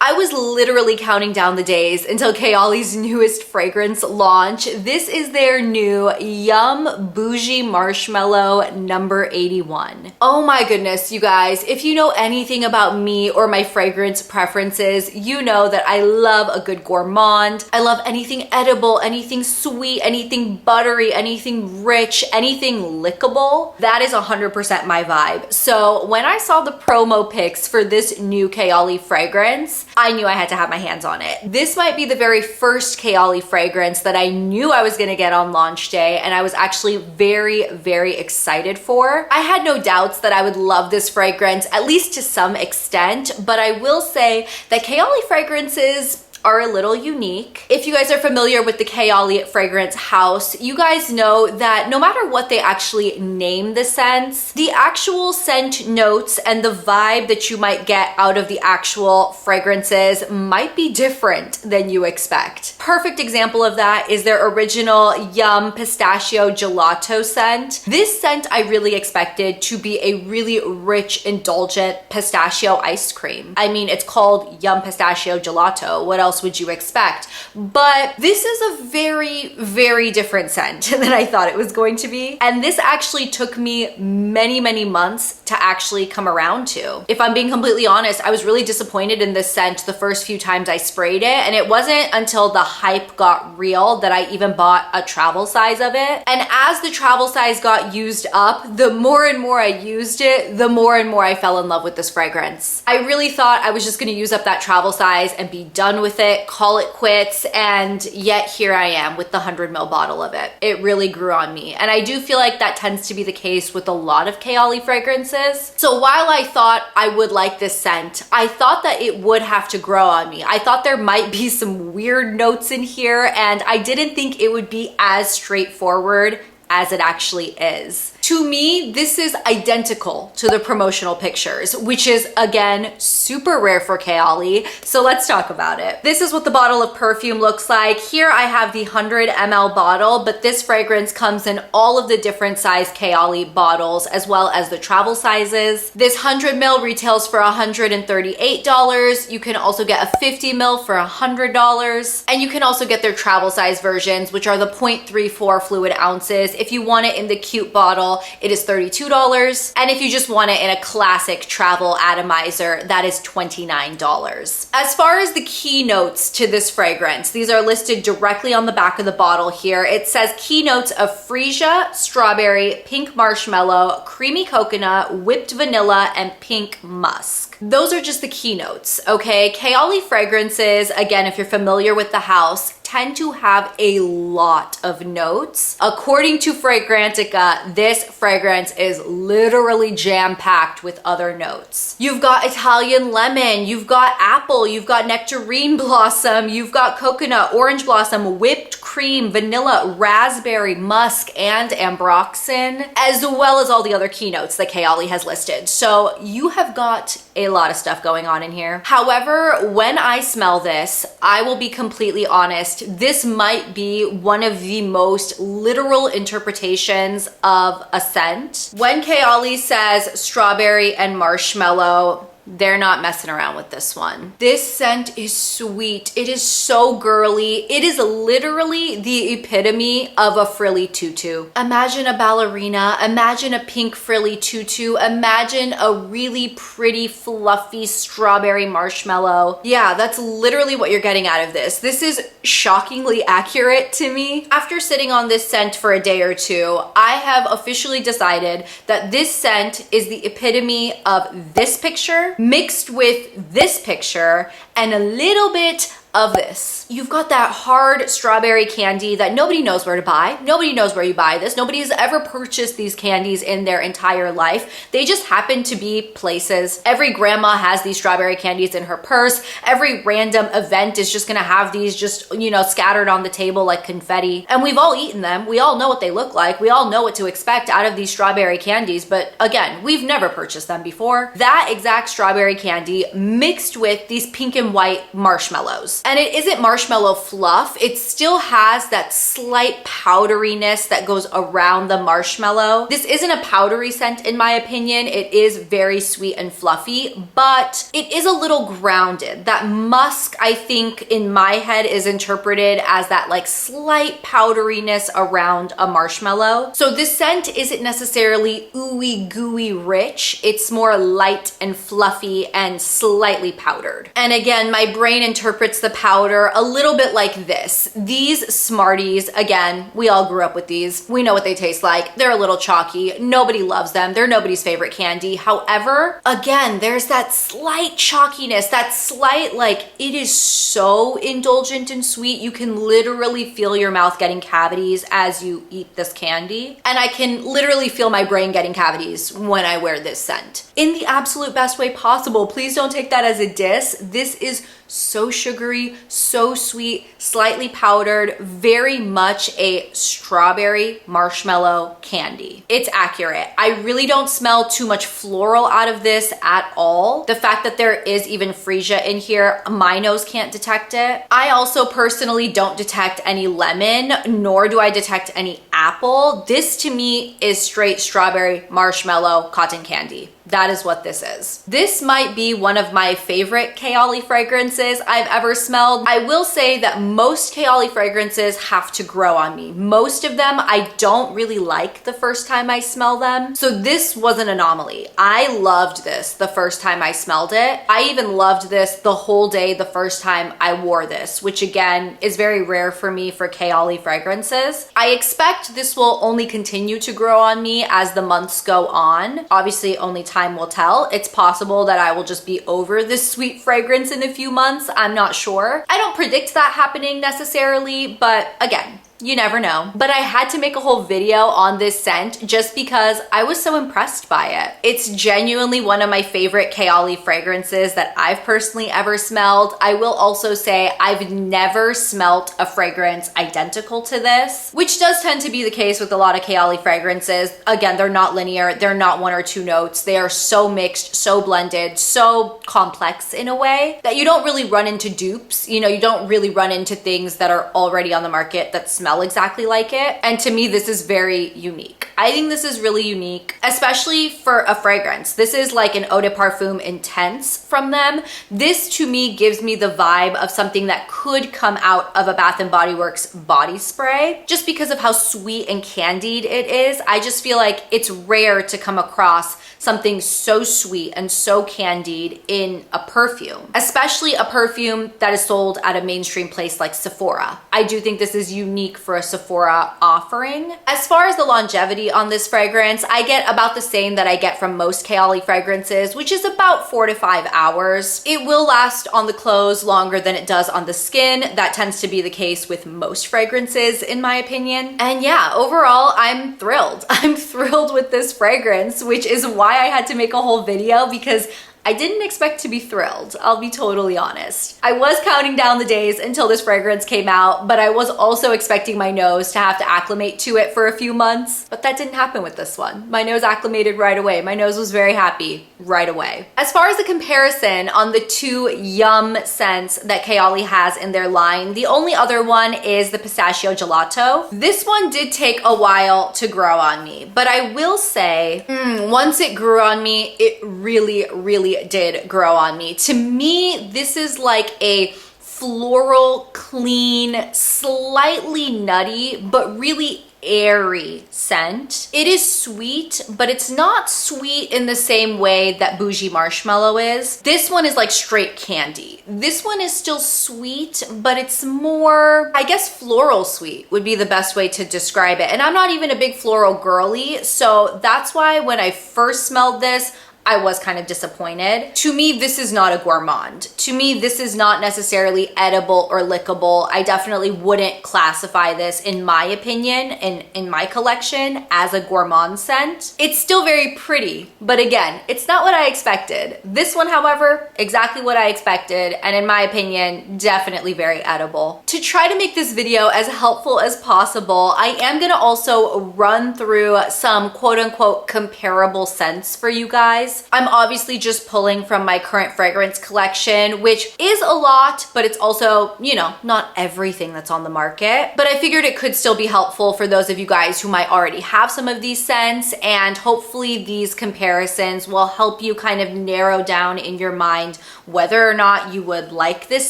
I was literally counting down the days until KAYALI's newest fragrance launch. This is their new Yum Boujee Marshmallow number 81. Oh my goodness, you guys, if you know anything about me or my fragrance preferences, you know that I love a good gourmand. I love anything edible, anything sweet, anything buttery, anything rich, anything lickable. That is 100% my vibe. So when I saw the promo pics for this new KAYALI fragrance, I knew I had to have my hands on it. This might be the very first KAYALI fragrance that I knew I was gonna get on launch day, and I was actually very, very excited for. I had no doubts that I would love this fragrance, at least to some extent, but I will say that KAYALI fragrances are a little unique. If you guys are familiar with the KAYALI fragrance house, you guys know that no matter what they actually name the scents, the actual scent notes and the vibe that you might get out of the actual fragrances might be different than you expect. Perfect example of that is their original Yum Pistachio Gelato scent. This scent I really expected to be a really rich, indulgent pistachio ice cream. I mean, it's called Yum Pistachio Gelato. What else would you expect? But this is a very, very different scent than I thought it was going to be. And this actually took me many, many months to actually come around to. If I'm being completely honest, I was really disappointed in this scent the first few times I sprayed it. And it wasn't until the hype got real that I even bought a travel size of it. And as the travel size got used up, the more and more I used it, the more and more I fell in love with this fragrance. I really thought I was just gonna use up that travel size and be done with it, call it quits, and yet here I am with the 100 ml bottle of it. It really grew on me. And I do feel like that tends to be the case with a lot of KAYALI fragrances. So while I thought I would like this scent, I thought that it would have to grow on me. I thought there might be some weird notes in here, and I didn't think it would be as straightforward as it actually is. To me, this is identical to the promotional pictures, which is, again, super rare for KAYALI. So let's talk about it. This is what the bottle of perfume looks like. Here I have the 100 ml bottle, but this fragrance comes in all of the different size KAYALI bottles, as well as the travel sizes. This 100 ml retails for $138. You can also get a 50 ml for $100. And you can also get their travel size versions, which are the 0.34 fluid ounces. If you want it in the cute bottle, it is $32. And if you just want it in a classic travel atomizer, that is $29. As far as the keynotes to this fragrance, these are listed directly on the back of the bottle here. It says keynotes of freesia, strawberry, pink marshmallow, creamy coconut, whipped vanilla, and pink musk. Those are just the keynotes, okay? KAYALI fragrances, again, if you're familiar with the house, tend to have a lot of notes. According to Fragrantica, this fragrance is literally jam-packed with other notes. You've got Italian lemon, you've got apple, you've got nectarine blossom, you've got coconut, orange blossom, whipped cream, vanilla, raspberry, musk, and ambroxan, as well as all the other keynotes that KAYALI has listed. So you have got a lot of stuff going on in here. However, when I smell this, I will be completely honest, this might be one of the most literal interpretations of a scent. When KAYALI says strawberry and marshmallow, they're not messing around with this one. This scent is sweet. It is so girly. It is literally the epitome of a frilly tutu. Imagine a ballerina. Imagine a pink frilly tutu. Imagine a really pretty, fluffy strawberry marshmallow. Yeah, that's literally what you're getting out of this. This is shockingly accurate to me. After sitting on this scent for a day or two, I have officially decided that this scent is the epitome of this picture mixed with this picture and a little bit of this. You've got that hard strawberry candy that nobody knows where to buy. Nobody knows where you buy this. Nobody has ever purchased these candies in their entire life. They just happen to be places. Every grandma has these strawberry candies in her purse. Every random event is just gonna have these just, you know, scattered on the table like confetti. And we've all eaten them. We all know what they look like. We all know what to expect out of these strawberry candies. But again, we've never purchased them before. That exact strawberry candy mixed with these pink and white marshmallows. And it isn't marshmallow fluff. It still has that slight powderiness that goes around the marshmallow. This isn't a powdery scent in my opinion. It is very sweet and fluffy, but it is a little grounded. That musk, I think in my head, is interpreted as that like slight powderiness around a marshmallow. So this scent isn't necessarily ooey gooey rich. It's more light and fluffy and slightly powdered. And again, my brain interprets the powder a little bit like this. These Smarties, again, we all grew up with these. We know what they taste like. They're a little chalky. Nobody loves them. They're nobody's favorite candy. However, again, there's that slight chalkiness, that slight, like, it is so indulgent and sweet. You can literally feel your mouth getting cavities as you eat this candy. And I can literally feel my brain getting cavities when I wear this scent. In the absolute best way possible. Please don't take that as a diss. This is so sugary, so sweet, slightly powdered, very much a strawberry marshmallow candy. It's accurate. I really don't smell too much floral out of this at all. The fact that there is even freesia in here, my nose can't detect it. I also personally don't detect any lemon, nor do I detect any apple. This to me is straight strawberry marshmallow cotton candy. That is what this is. This might be one of my favorite KAYALI fragrances I've ever smelled. I will say that most KAYALI fragrances have to grow on me. Most of them I don't really like the first time I smell them. So this was an anomaly. I loved this the first time I smelled it. I even loved this the whole day the first time I wore this, which again is very rare for me for KAYALI fragrances. I expect this will only continue to grow on me as the months go on. Obviously, only time will tell. It's possible that I will just be over this sweet fragrance in a few months. I'm not sure. I don't predict that happening necessarily, but again, you never know. But I had to make a whole video on this scent just because I was so impressed by it. It's genuinely one of my favorite KAYALI fragrances that I've personally ever smelled. I will also say I've never smelt a fragrance identical to this, which does tend to be the case with a lot of KAYALI fragrances. Again, they're not linear. They're not one or two notes. They are so mixed, so blended, so complex in a way that you don't really run into dupes. You know, you don't really run into things that are already on the market that smell exactly like it. And to me, this is very unique. I think this is really unique, especially for a fragrance. This is like an Eau de Parfum Intense from them. This to me gives me the vibe of something that could come out of a Bath & Body Works body spray. Just because of how sweet and candied it is, I just feel like it's rare to come across something so sweet and so candied in a perfume, especially a perfume that is sold at a mainstream place like Sephora. I do think this is unique for a Sephora offering. As far as the longevity on this fragrance, I get about the same that I get from most KAYALI fragrances, which is about 4 to 5 hours. It will last on the clothes longer than it does on the skin. That tends to be the case with most fragrances in my opinion. And yeah, overall, I'm thrilled. I'm thrilled with this fragrance, which is why I had to make a whole video because I didn't expect to be thrilled, I'll be totally honest. I was counting down the days until this fragrance came out, but I was also expecting my nose to have to acclimate to it for a few months, but that didn't happen with this one. My nose acclimated right away. My nose was very happy right away. As far as the comparison on the two yum scents that KAYALI has in their line, the only other one is the Pistachio Gelato. This one did take a while to grow on me, but I will say, once it grew on me, it really did grow on me. To me, this is like a floral, clean, slightly nutty, but really airy scent. It is sweet, but it's not sweet in the same way that Boujee Marshmallow is. This one is like straight candy. This one is still sweet, but it's more, I guess, floral sweet would be the best way to describe it. And I'm not even a big floral girly, so that's why when I first smelled this, I was kind of disappointed. To me, this is not a gourmand. To me, this is not necessarily edible or lickable. I definitely wouldn't classify this, in my opinion, in my collection, as a gourmand scent. It's still very pretty, but again, it's not what I expected. This one, however, exactly what I expected, and in my opinion, definitely very edible. To try to make this video as helpful as possible, I am gonna also run through some quote-unquote comparable scents for you guys. guys. I'm obviously just pulling from my current fragrance collection, which is a lot, but it's also, you know, not everything that's on the market. But I figured it could still be helpful for those of you guys who might already have some of these scents, and hopefully these comparisons will help you kind of narrow down in your mind whether or not you would like this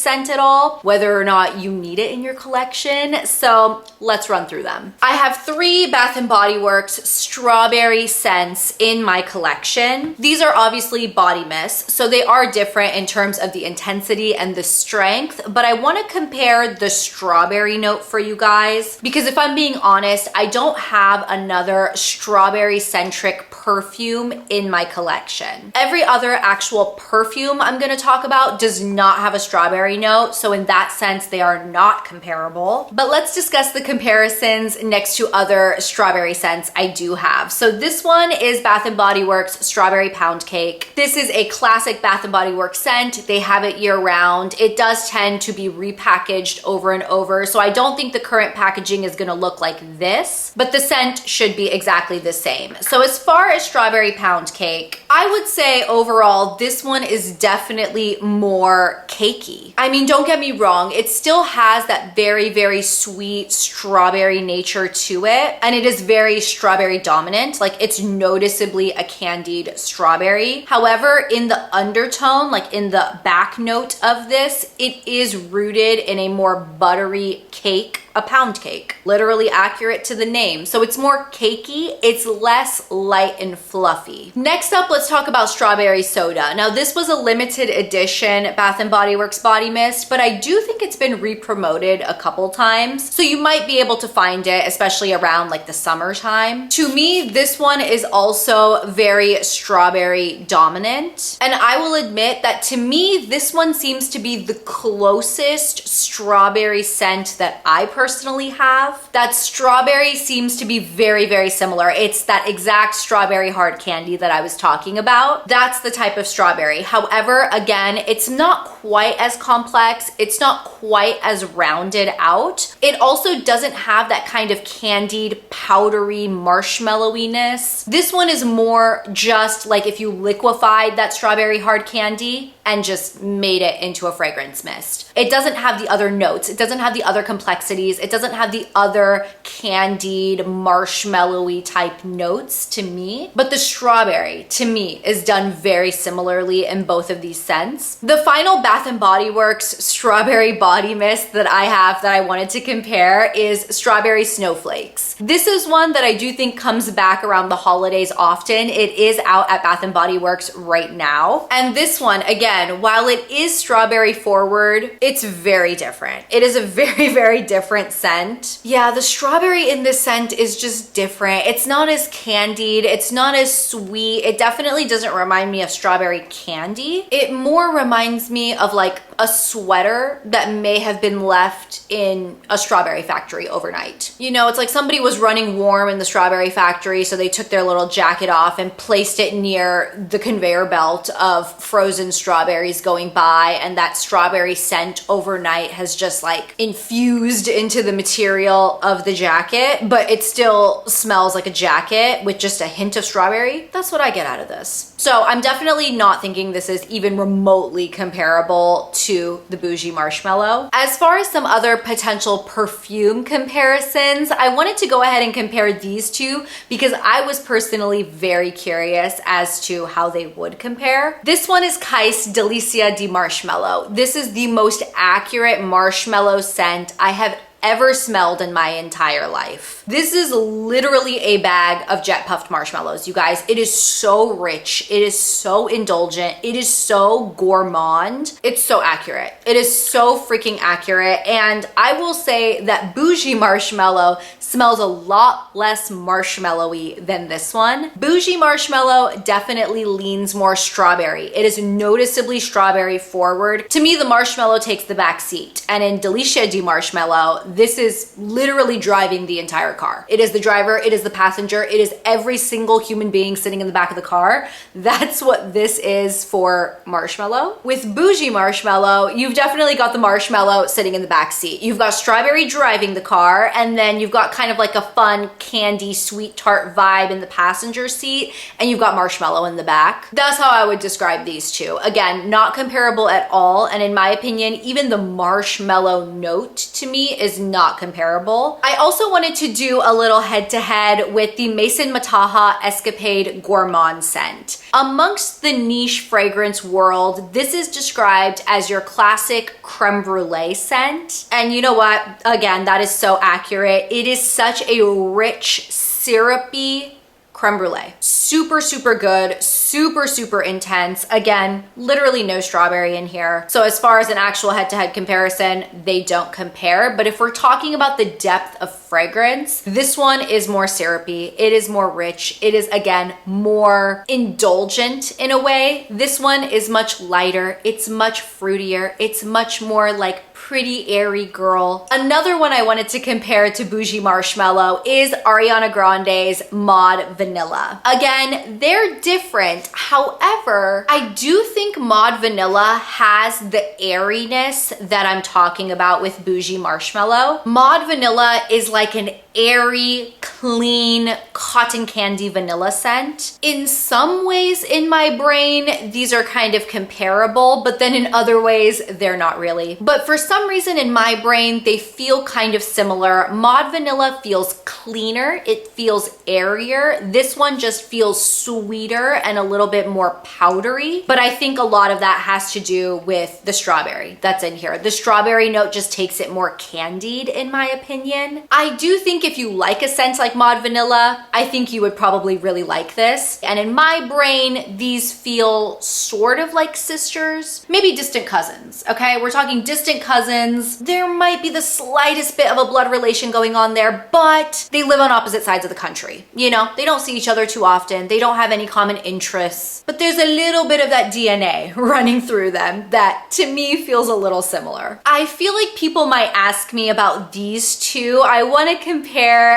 scent at all, whether or not you need it in your collection. So let's run through them. I have 3 Bath & Body Works strawberry scents in my collection. These are obviously body mists, so they are different in terms of the intensity and the strength, but I want to compare the strawberry note for you guys, because if I'm being honest, I don't have another strawberry centric perfume in my collection. Every other actual perfume I'm going to talk about does not have a strawberry note, so in that sense they are not comparable. But let's discuss the comparisons next to other strawberry scents I do have. So this one is Bath & Body Works Strawberry Pound Cake. This is a classic Bath & Body Works scent. They have it year round. It does tend to be repackaged over and over, so I don't think the current packaging is going to look like this, but the scent should be exactly the same. So as far as Strawberry Pound Cake, I would say overall this one is definitely more cakey. I mean, don't get me wrong, it still has that very, very sweet strawberry nature to it, and it is very strawberry dominant. Like, it's noticeably a candied strawberry. However, in the undertone, like in the back note of this, it is rooted in a more buttery cake, a pound cake, literally accurate to the name. So it's more cakey, it's less light and fluffy. Next up, let's talk about Strawberry Soda. Now, this was a limited edition Bath & Body Works body mist, but I do think it's been re-promoted a couple times, so you might be able to find it, especially around like the summertime. To me, this one is also very strawberry dominant, and I will admit that to me, this one seems to be the closest strawberry scent that I personally have. That strawberry seems to be very, very similar. It's that exact strawberry hard candy that I was talking about. That's the type of strawberry. However, again, it's not quite as complex. It's not quite as rounded out. It also doesn't have that kind of candied, powdery marshmallowiness. This one is more just like if you liquefied that strawberry hard candy and just made it into a fragrance mist. It doesn't have the other notes. It doesn't have the other complexities. It doesn't have the other candied, marshmallowy type notes to me. But the strawberry, to me, is done very similarly in both of these scents. The final Bath & Body Works strawberry body mist that I have that I wanted to compare is Strawberry Snowflakes. This is one that I do think comes back around the holidays often. It is out at Bath & Body Works right now. And this one, again, while it is strawberry forward, it's very different. It is a very, very different scent. Yeah, the strawberry in this scent is just different. It's not as candied. It's not as sweet. It definitely doesn't remind me of strawberry candy. It more reminds me of like a sweater that may have been left in a strawberry factory overnight. You know, it's like somebody was running warm in the strawberry factory, so they took their little jacket off and placed it near the conveyor belt of frozen strawberries going by, and that strawberry scent overnight has just like infused into the material of the jacket, but it still smells like a jacket with just a hint of strawberry. That's what I get out of this. So I'm definitely not thinking this is even remotely comparable to the Boujee Marshmallow. As far as some other potential perfume comparisons, I wanted to go ahead and compare these two because I was personally very curious as to how they would compare. This one is Kais Delicia de Marshmallow. This is the most accurate marshmallow scent I have ever smelled in my entire life. This is literally a bag of jet puffed marshmallows, you guys. It is so rich. It is so indulgent. It is so gourmand. It's so accurate. It is so freaking accurate. And I will say that Boujee Marshmallow smells a lot less marshmallowy than this one. Boujee Marshmallow definitely leans more strawberry. It is noticeably strawberry forward. To me, the marshmallow takes the back seat. And in Delicia de Marshmallow, this is literally driving the entire car. It is the driver, it is the passenger, it is every single human being sitting in the back of the car. That's what this is for marshmallow. With Boujee Marshmallow, you've definitely got the marshmallow sitting in the back seat. You've got strawberry driving the car, and then you've got kind of like a fun candy sweet tart vibe in the passenger seat, and you've got marshmallow in the back. That's how I would describe these two. Again, not comparable at all, and in my opinion, even the marshmallow note to me is not comparable. I also wanted to do a little head-to-head with the Maison Mataha Escapade Gourmand scent. Amongst the niche fragrance world, this is described as your classic creme brulee scent. And you know what? Again, that is so accurate. It is such a rich, syrupy creme brulee. Super, super good, super, super intense. Again, literally no strawberry in here. So as far as an actual head-to-head comparison, they don't compare. But if we're talking about the depth of fragrance, this one is more syrupy. It is more rich. It is, again, more indulgent in a way. This one is much lighter. It's much fruitier. It's much more like pretty airy girl. Another one I wanted to compare to Boujee Marshmallow is Ariana Grande's Maud Vanilla. Again, they're different. However, I do think Maud Vanilla has the airiness that I'm talking about with Boujee Marshmallow. Maud Vanilla is like an airy, clean, cotton candy vanilla scent. In some ways in my brain, these are kind of comparable, but then in other ways, they're not really. But for some reason in my brain, they feel kind of similar. Maud Vanilla feels cleaner. It feels airier. This one just feels sweeter and a little bit more powdery. But I think a lot of that has to do with the strawberry that's in here. The strawberry note just takes it more candied in my opinion. I do think if you like a scent like Maud Vanilla, I think you would probably really like this. And in my brain, these feel sort of like sisters, maybe distant cousins, okay? We're talking distant cousins. There might be the slightest bit of a blood relation going on there, but they live on opposite sides of the country. You know, they don't see each other too often. They don't have any common interests, but there's a little bit of that DNA running through them that to me feels a little similar. I feel like people might ask me about these two. I want to compare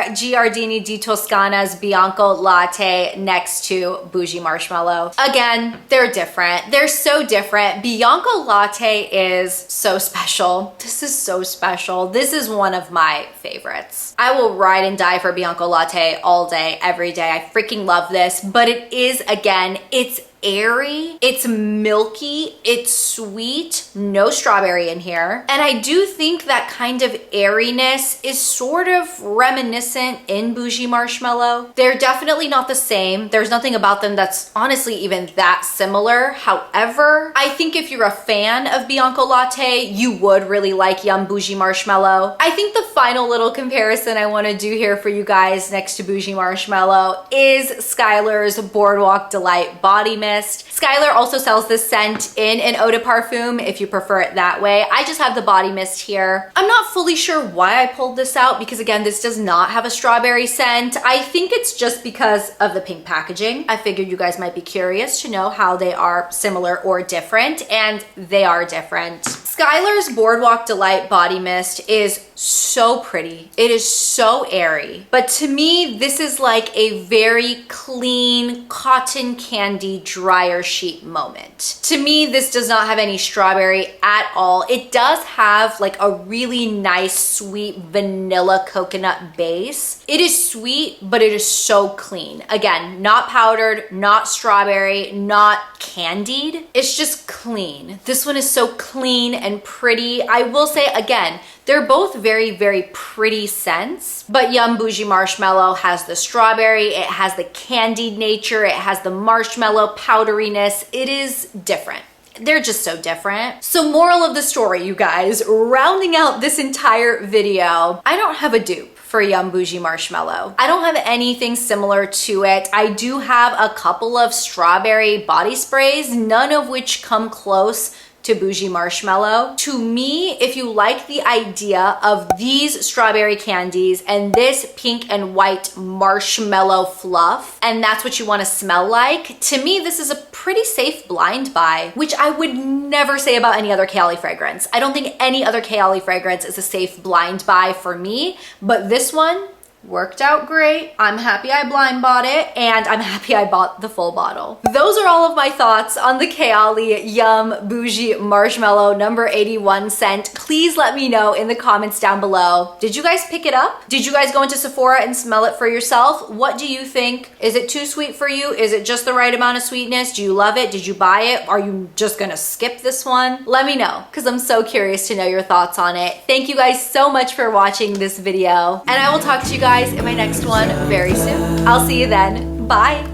Giardini di Toscana's Bianco Latte next to Boujee Marshmallow. Again, they're different. They're so different. Bianco Latte is so special. This is so special. This is one of my favorites. I will ride and die for Bianco Latte all day, every day. I freaking love this, but it is, again, it's airy, it's milky, it's sweet, no strawberry in here. And I do think that kind of airiness is sort of reminiscent in Boujee Marshmallow. They're definitely not the same. There's nothing about them that's honestly even that similar. However, I think if you're a fan of Bianco Latte, you would really like Yum Boujee Marshmallow. I think the final little comparison I want to do here for you guys next to Boujee Marshmallow is Skylar's Boardwalk Delight Body Mist. Skylar also sells this scent in an eau de parfum if you prefer it that way. I just have the body mist here. I'm not fully sure why I pulled this out because again, this does not have a strawberry scent. I think it's just because of the pink packaging. I figured you guys might be curious to know how they are similar or different, and they are different. Skylar's Boardwalk Delight Body Mist is so pretty. It is so airy. But to me, this is like a very clean cotton candy dryer sheet moment. To me, this does not have any strawberry at all. It does have like a really nice sweet vanilla coconut base. It is sweet, but it is so clean. Again, not powdered, not strawberry, not candied. It's just clean. This one is so clean and pretty. I will say again, they're both very, very pretty scents, but Yum Boujee Marshmallow has the strawberry, it has the candied nature, it has the marshmallow powderiness. It is different. They're just so different. So moral of the story, you guys, rounding out this entire video, I don't have a dupe for Yum Boujee Marshmallow. I don't have anything similar to it. I do have a couple of strawberry body sprays, none of which come close to Boujee Marshmallow. To me, if you like the idea of these strawberry candies and this pink and white marshmallow fluff, and that's what you want to smell like, to me, this is a pretty safe blind buy, which I would never say about any other KAYALI fragrance. I don't think any other KAYALI fragrance is a safe blind buy for me, but this one worked out great. I'm happy I blind bought it, and I'm happy I bought the full bottle. Those are all of my thoughts on the KAYALI Yum Boujee Marshmallow number 81 scent. Please let me know in the comments down below. Did you guys pick it up? Did you guys go into Sephora and smell it for yourself? What do you think? Is it too sweet for you? Is it just the right amount of sweetness? Do you love it? Did you buy it? Are you just gonna skip this one? Let me know, because I'm so curious to know your thoughts on it. Thank you guys so much for watching this video, and I will talk to you guys in my next one very soon. I'll see you then. Bye.